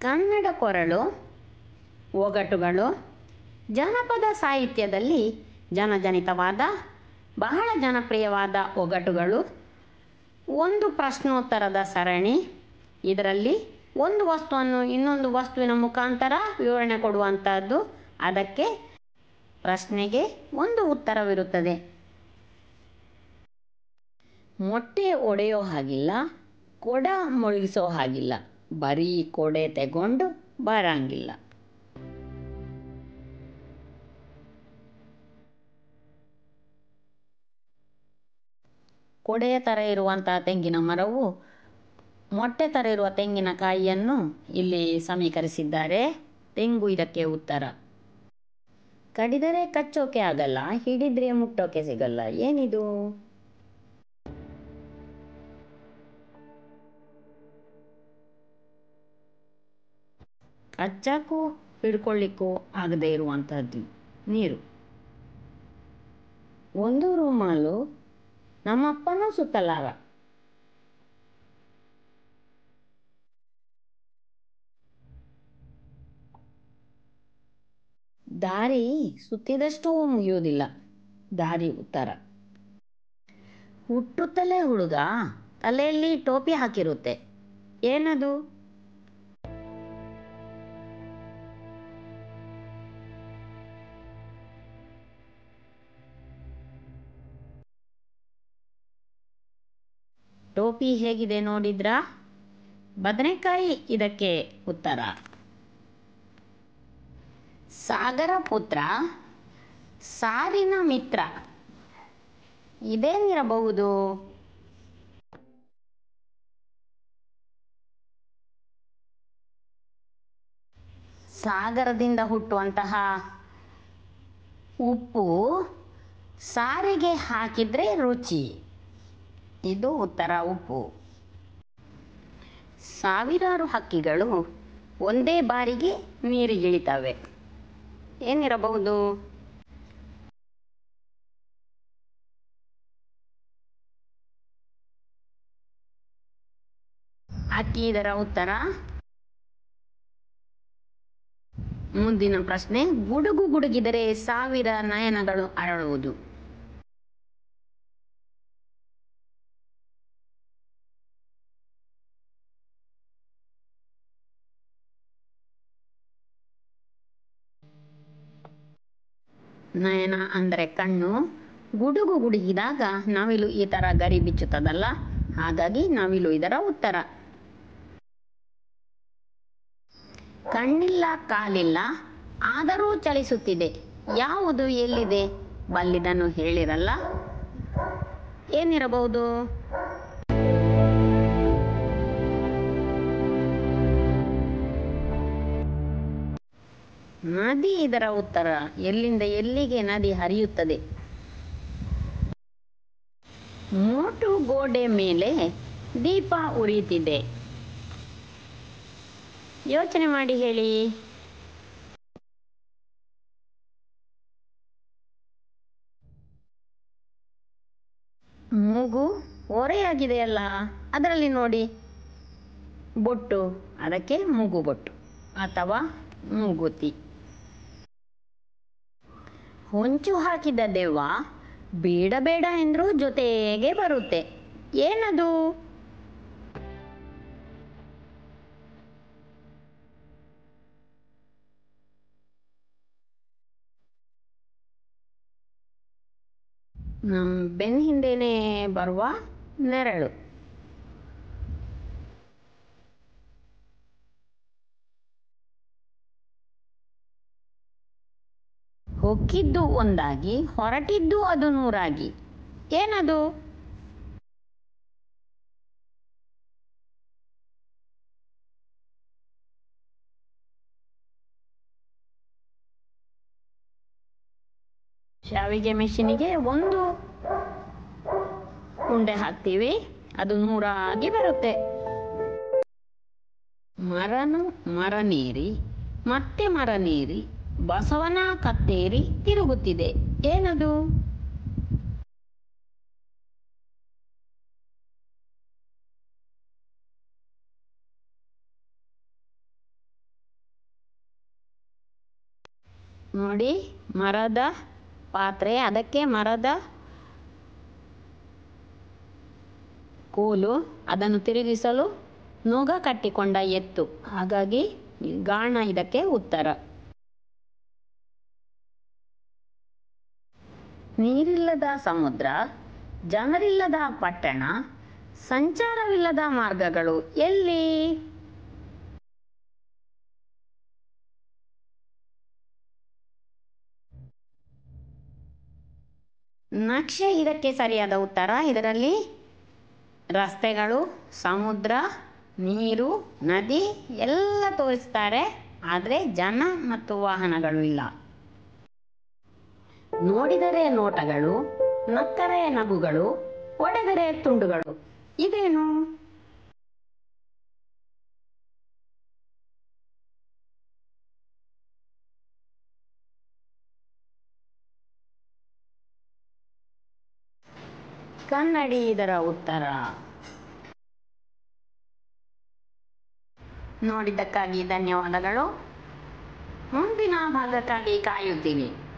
ಕನ್ನಡ ಕೊರಳು, ಒಗಟುಗಳು ಜನಪದ ಸಾಹಿತ್ಯದಲ್ಲಿ ಜನಜನಿತವಾದ ಬಹಳ ಜನಪ್ರಿಯವಾದ ಒಗಟುಗಳು. ಒಂದು ಪ್ರಶ್ನೋತ್ತರದ ಸರಣಿ. ಇದರಲ್ಲಿ ಒಂದು ವಸ್ತುವನ್ನು ಇನ್ನೊಂದು ವಸ್ತುವಿನ ಮುಖಾಂತರ ವಿವರಣೆ ಕೊಡುವಂಥದ್ದು. ಅದಕ್ಕೆ ಪ್ರಶ್ನೆಗೆ ಒಂದು ಉತ್ತರವಿರುತ್ತದೆ. ಮೊಟ್ಟೆ ಒಡೆಯೋ ಹಾಗಿಲ್ಲ, ಕೊಡ ಮುಳುಗಿಸೋ ಹಾಗಿಲ್ಲ, ಬರೀ ಕೊಡೆ ತೆಗೊಂಡು ಬರಂಗಿಲ್ಲ. ಕೊಡೆಯ ಥರ ಇರುವಂತಹ ತೆಂಗಿನ ಮರವು ಮೊಟ್ಟೆ ಥರ ಇರುವ ತೆಂಗಿನಕಾಯಿಯನ್ನು ಇಲ್ಲಿ ಸಮೀಕರಿಸಿದ್ದಾರೆ. ತೆಂಗು ಇದಕ್ಕೆ ಉತ್ತರ. ಕಡಿದರೆ ಕಚ್ಚೋಕೆ ಆಗಲ್ಲ, ಹಿಡಿದ್ರೆ ಮುಟ್ಟೋಕೆ ಸಿಗಲ್ಲ. ಏನಿದು? ಕಚ್ಚಕ್ಕೂ ಹಿಡ್ಕೊಳ್ಳಿಕ್ಕೂ ಆಗದೆ ಇರುವಂತಹದ್ದು ನೀರು. ಒಂದು ರೂಮಾಲು ನಮ್ಮಪ್ಪನೂ ಸುತ್ತಲಾರ. ದಾರಿ ಸುತ್ತಿದಷ್ಟೂ ಮುಗಿಯುವುದಿಲ್ಲ. ದಾರಿ ಉತ್ತರ. ಹುಟ್ಟುತ್ತಲೇ ಹುಡುಗ ತಲೆಯಲ್ಲಿ ಟೋಪಿ ಹಾಕಿರುತ್ತೆ. ಏನದು? ಟೋಪಿ ಹೇಗಿದೆ ನೋಡಿದ್ರಾ? ಬದನೆಕಾಯಿ ಇದಕ್ಕೆ ಉತ್ತರ. ಸಾಗರ ಪುತ್ರ, ಸಾರಿನ ಮಿತ್ರ. ಇದೇನಿರಬಹುದು? ಸಾಗರದಿಂದ ಹುಟ್ಟುವಂತಹ ಉಪ್ಪು ಸಾರಿಗೆ ಹಾಕಿದ್ರೆ ರುಚಿ. ಇದು ಉತ್ತರ, ಉಪ್ಪು. ಸಾವಿರಾರು ಹಕ್ಕಿಗಳು ಒಂದೇ ಬಾರಿಗೆ ನೀರಿಗಿಳಿತವೆ. ಏನಿರಬಹುದು? ಹಕ್ಕಿ ಇದರ ಉತ್ತರ. ಮುಂದಿನ ಪ್ರಶ್ನೆ. ಗುಡುಗು ಗುಡುಗಿದರೆ ಸಾವಿರ ನಯನಗಳು ಅರಳುವುದು. ನಯನ ಅಂದರೆ ಕಣ್ಣು. ಗುಡುಗು ಗುಡುಗಿದಾಗ ನವಿಲು ಈ ಥರ ಗರಿ ಬಿಚ್ಚುತ್ತದಲ್ಲ, ಹಾಗಾಗಿ ನವಿಲು ಇದರ ಉತ್ತರ. ಕಣ್ಣಿಲ್ಲ ಕಾಲಿಲ್ಲ ಆದರೂ ಚಲಿಸುತ್ತಿದೆ. ಯಾವುದು, ಎಲ್ಲಿದೆ? ಬಲ್ಲಿದನ್ನು ಹೇಳಿರಲ್ಲ. ಏನಿರಬಹುದು? ನದಿ ಇದರ ಉತ್ತರ. ಎಲ್ಲಿಂದ ಎಲ್ಲಿಗೆ ನದಿ ಹರಿಯುತ್ತದೆ? ಮೋಟು ಗೋಡೆ ಮೇಲೆ ದೀಪ ಉರಿಯುತ್ತಿದೆ. ಯೋಚನೆ ಮಾಡಿ ಹೇಳಿ. ಮೂಗು ಓರೆಯಾಗಿದೆಯಲ್ಲ, ಅದರಲ್ಲಿ ನೋಡಿ ಬೊಟ್ಟು, ಅದಕ್ಕೆ ಮೂಗು ಬೊಟ್ಟು ಅಥವಾ ಮೂಗುತಿ. ಹೊಂಚು ಹಾಕಿದ ದೆವ್ವ ಬೇಡ ಬೇಡ ಎಂದ್ರೂ ಜೊತೆಗೆ ಬರುತ್ತೆ. ಏನದು? ಬೆನ್ನ ಹಿಂದೆನೆ ಬರುವ ನೆರಳು. ಹೊಕ್ಕಿದ್ದು ಒಂದಾಗಿ ಹೊರಟಿದ್ದು ಅದು ನೂರಾಗಿ. ಏನದು? ಶಾವಿಗೆ ಮೆಷಿನಿಗೆ ಒಂದು ಉಂಡೆ ಹಾಕ್ತೀವಿ, ಅದು ನೂರಾಗಿ ಬರುತ್ತೆ. ಮರನು ಮರನೇರಿ ಮತ್ತೆ ಮರನೇರಿ ಬಸವನ ಕತ್ತೇರಿ ತಿರುಗುತ್ತಿದೆ. ಏನದು? ನೋಡಿ, ಮರದ ಪಾತ್ರೆ, ಅದಕ್ಕೆ ಮರದ ಕೋಲು, ಅದನ್ನು ತಿರುಗಿಸಲು ನೊಗ ಕಟ್ಟಿಕೊಂಡ ಎತ್ತು. ಹಾಗಾಗಿ ಗಾಣ ಇದಕ್ಕೆ ಉತ್ತರ. ನೀರಿಲ್ಲದ ಸಮುದ್ರ, ಜನರಿಲ್ಲದ ಪಟ್ಟಣ, ಸಂಚಾರವಿಲ್ಲದ ಮಾರ್ಗಗಳು ಎಲ್ಲಿ? ನಕ್ಷೆ ಇದಕ್ಕೆ ಸರಿಯಾದ ಉತ್ತರ. ಇದರಲ್ಲಿ ರಸ್ತೆಗಳು, ಸಮುದ್ರ, ನೀರು, ನದಿ ಎಲ್ಲ ತೋರಿಸ್ತಾರೆ, ಆದರೆ ಜನ ಮತ್ತು ವಾಹನಗಳು ಇಲ್ಲ. ನೋಡಿದರೆ ನೋಟಗಳು, ನಕ್ಕರೆ ನಗುಗಳು, ಒಡೆದರೆ ತುಂಡುಗಳು, ಇದೇನು? ಕನ್ನಡಿ ಇದರ ಉತ್ತರ. ನೋಡಿದ್ದಕ್ಕಾಗಿ ಧನ್ಯವಾದಗಳು. ಮುಂದಿನ ಭಾಗಕ್ಕಾಗಿ ಕಾಯುತ್ತೀನಿ.